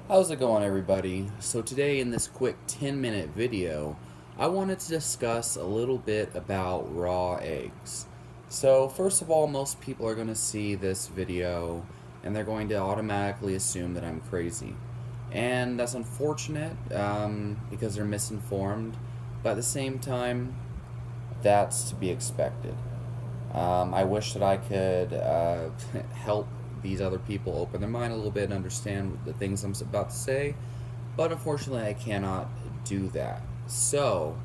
How's it going, everybody? So today in this quick 10-minute video, I wanted to discuss a little bit about raw eggs. So first of all, most people are going to see this video and they're going to automatically assume that I'm crazy. And that's unfortunate because they're misinformed, but at the same time, that's to be expected. I wish that I could help these other people open their mind a little bit and understand the things I'm about to say, but unfortunately, I cannot do that. So,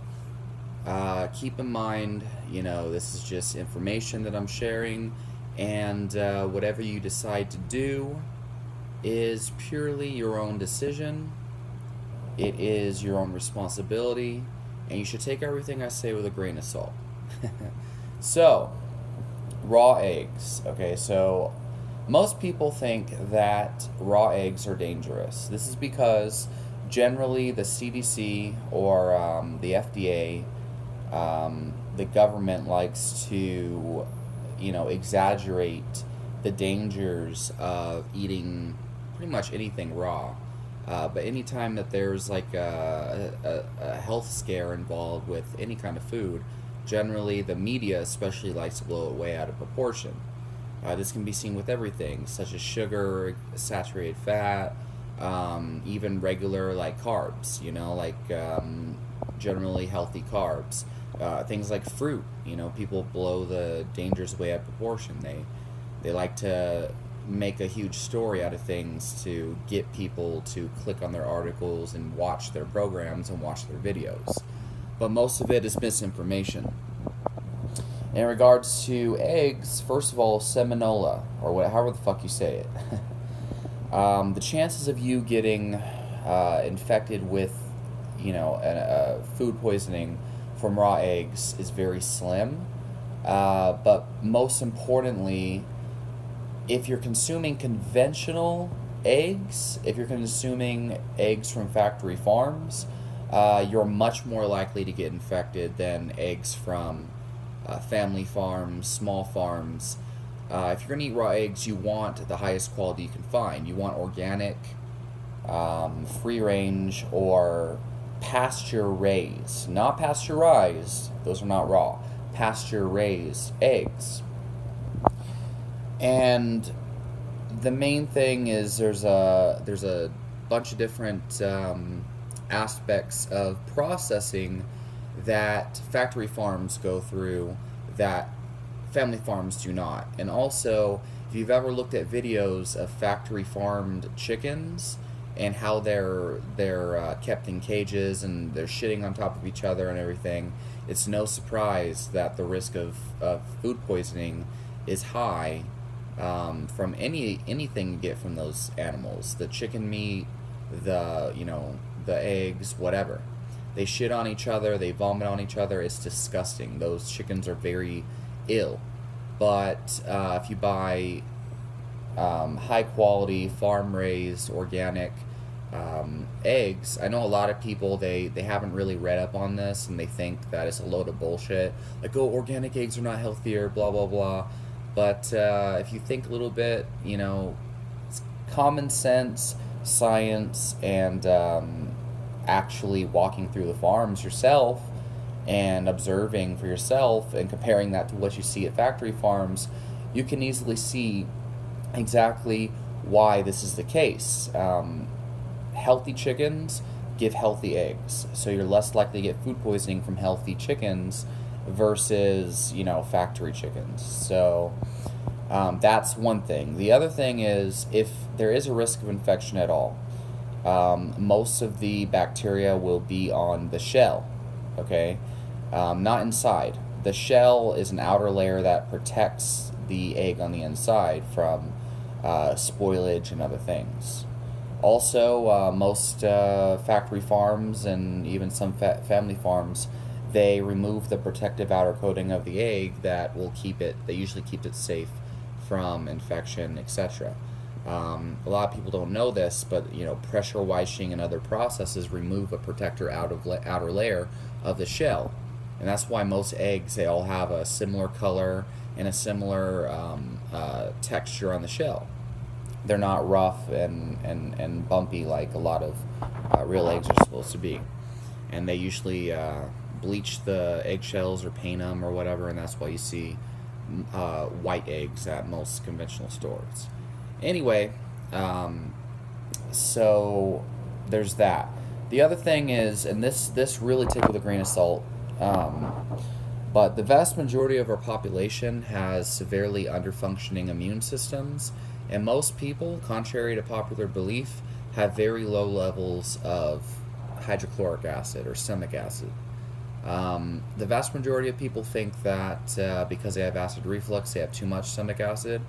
keep in mind, this is just information that I'm sharing, and whatever you decide to do is purely your own decision. It is your own responsibility, and you should take everything I say with a grain of salt. So, raw eggs. Okay, so most people think that raw eggs are dangerous. This is because generally the CDC or the FDA, the government likes to, exaggerate the dangers of eating pretty much anything raw. But anytime that there's like a health scare involved with any kind of food, generally the media especially likes to blow it way out of proportion. This can be seen with everything, such as sugar, saturated fat, even regular like carbs, generally healthy carbs. Things like fruit, people blow the dangers way out of proportion. They like to make a huge story out of things to get people to click on their articles and watch their programs and watch their videos. But most of it is misinformation. In regards to eggs, first of all, salmonella, or however the fuck you say it, the chances of you getting infected with, food poisoning from raw eggs is very slim. But most importantly, if you're consuming conventional eggs, if you're consuming eggs from factory farms, you're much more likely to get infected than eggs from family farms, small farms. If you're going to eat raw eggs, you want the highest quality you can find. You want organic, free range, or pasture raised. Not pasteurized, those are not raw. Pasture raised eggs. And the main thing is there's a bunch of different aspects of processing that factory farms go through that family farms do not. And also, if you've ever looked at videos of factory farmed chickens and how they're kept in cages and they're shitting on top of each other and everything, it's no surprise that the risk of food poisoning is high from anything you get from those animals. The chicken meat, the eggs, whatever. They shit on each other, they vomit on each other. It's disgusting. Those chickens are very ill. But if you buy high quality, farm raised, organic eggs, I know a lot of people, they haven't really read up on this and they think that it's a load of bullshit. Like, oh, organic eggs are not healthier, blah, blah, blah. But if you think a little bit, it's common sense, science, and actually walking through the farms yourself and observing for yourself and comparing that to what you see at factory farms, you can easily see exactly why this is the case. Healthy chickens give healthy eggs, so you're less likely to get food poisoning from healthy chickens versus, factory chickens. So that's one thing. The other thing is, if there is a risk of infection at all, most of the bacteria will be on the shell, okay? Not inside. The shell is an outer layer that protects the egg on the inside from spoilage and other things. Also, most factory farms and even some family farms, they remove the protective outer coating of the egg that will they usually keep it safe from infection, etc. A lot of people don't know this, but pressure washing and other processes remove a protector outer layer of the shell, and that's why most eggs, they all have a similar color and a similar texture on the shell. They're not rough and bumpy like a lot of real eggs are supposed to be. And they usually bleach the eggshells or paint them or whatever, and that's why you see white eggs at most conventional stores. Anyway, so there's that. The other thing is, and this really take with a grain of salt, but the vast majority of our population has severely underfunctioning immune systems, and most people, contrary to popular belief, have very low levels of hydrochloric acid or stomach acid. The vast majority of people think that because they have acid reflux, they have too much stomach acid,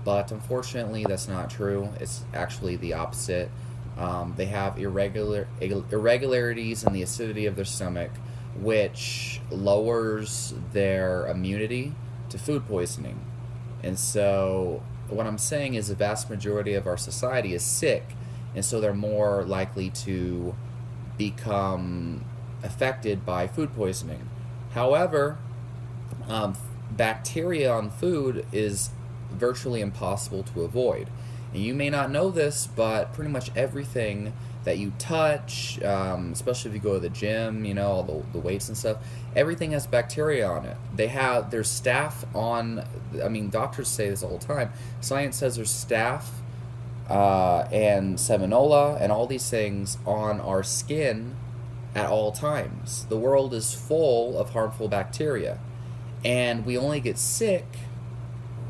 but unfortunately, that's not true. It's actually the opposite. They have irregularities in the acidity of their stomach, which lowers their immunity to food poisoning. And so, what I'm saying is the vast majority of our society is sick, and so they're more likely to become affected by food poisoning. However, bacteria on food is virtually impossible to avoid. And you may not know this, but pretty much everything that you touch, especially if you go to the gym, you know, all the weights and stuff, everything has bacteria on it. There's staph on, I mean, doctors say this all the time. Science says there's staph and salmonella and all these things on our skin at all times. The world is full of harmful bacteria, and we only get sick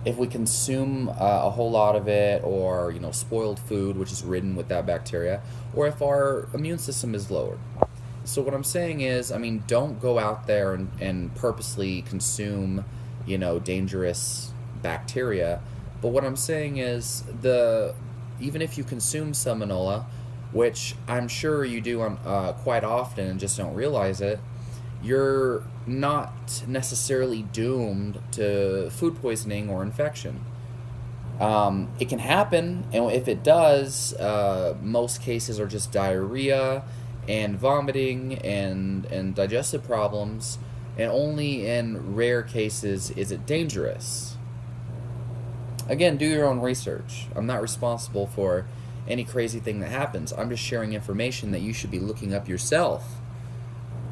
if we consume a whole lot of it, or spoiled food which is ridden with that bacteria, or if our immune system is lowered. So what I'm saying is, I mean, don't go out there and purposely consume dangerous bacteria. But what I'm saying is, even if you consume salmonella, which I'm sure you do quite often and just don't realize it, you're not necessarily doomed to food poisoning or infection. It can happen, and if it does, most cases are just diarrhea and vomiting and digestive problems, and only in rare cases is it dangerous. Again, do your own research. I'm not responsible for any crazy thing that happens. I'm just sharing information that you should be looking up yourself.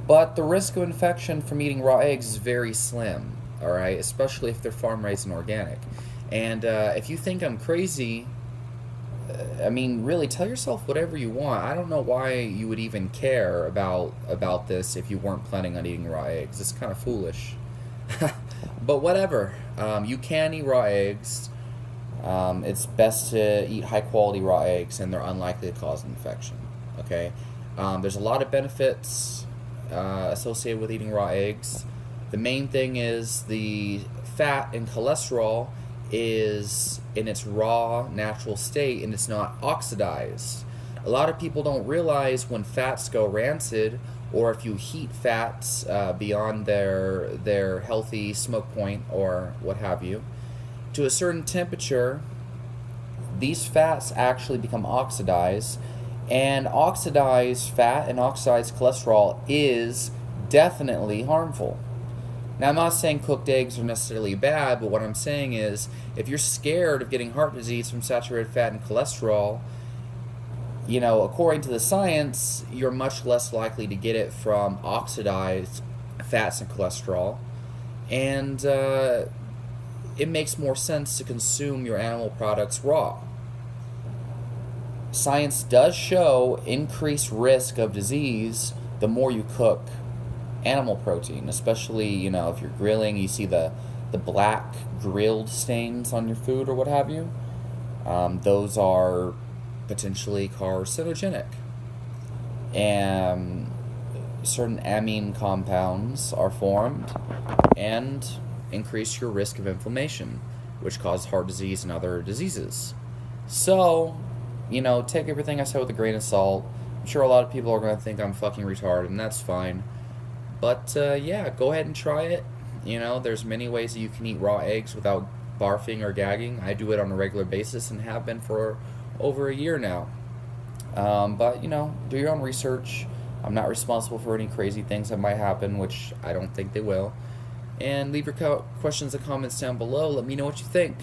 But the risk of infection from eating raw eggs is very slim, alright? Especially if they're farm raised and organic. And if you think I'm crazy, I mean, really, tell yourself whatever you want. I don't know why you would even care about this if you weren't planning on eating raw eggs. It's kind of foolish. But whatever. You can eat raw eggs. It's best to eat high-quality raw eggs, and they're unlikely to cause an infection. Okay? There's a lot of benefits associated with eating raw eggs. The main thing is the fat and cholesterol is in its raw, natural state, and it's not oxidized. A lot of people don't realize when fats go rancid, or if you heat fats beyond their healthy smoke point or what have you, to a certain temperature, these fats actually become oxidized, and oxidized fat and oxidized cholesterol is definitely harmful. Now, I'm not saying cooked eggs are necessarily bad, but what I'm saying is, if you're scared of getting heart disease from saturated fat and cholesterol, according to the science, you're much less likely to get it from oxidized fats and cholesterol, and it makes more sense to consume your animal products raw. Science does show increased risk of disease the more you cook animal protein, especially, if you're grilling, you see the black grilled stains on your food or what have you. Those are potentially carcinogenic. And certain amine compounds are formed and increase your risk of inflammation, which causes heart disease and other diseases. So, take everything I said with a grain of salt. I'm sure a lot of people are going to think I'm fucking retarded, and that's fine. But, yeah, go ahead and try it. There's many ways that you can eat raw eggs without barfing or gagging. I do it on a regular basis and have been for over a year now. But, do your own research. I'm not responsible for any crazy things that might happen, which I don't think they will. And leave your questions and comments down below. Let me know what you think.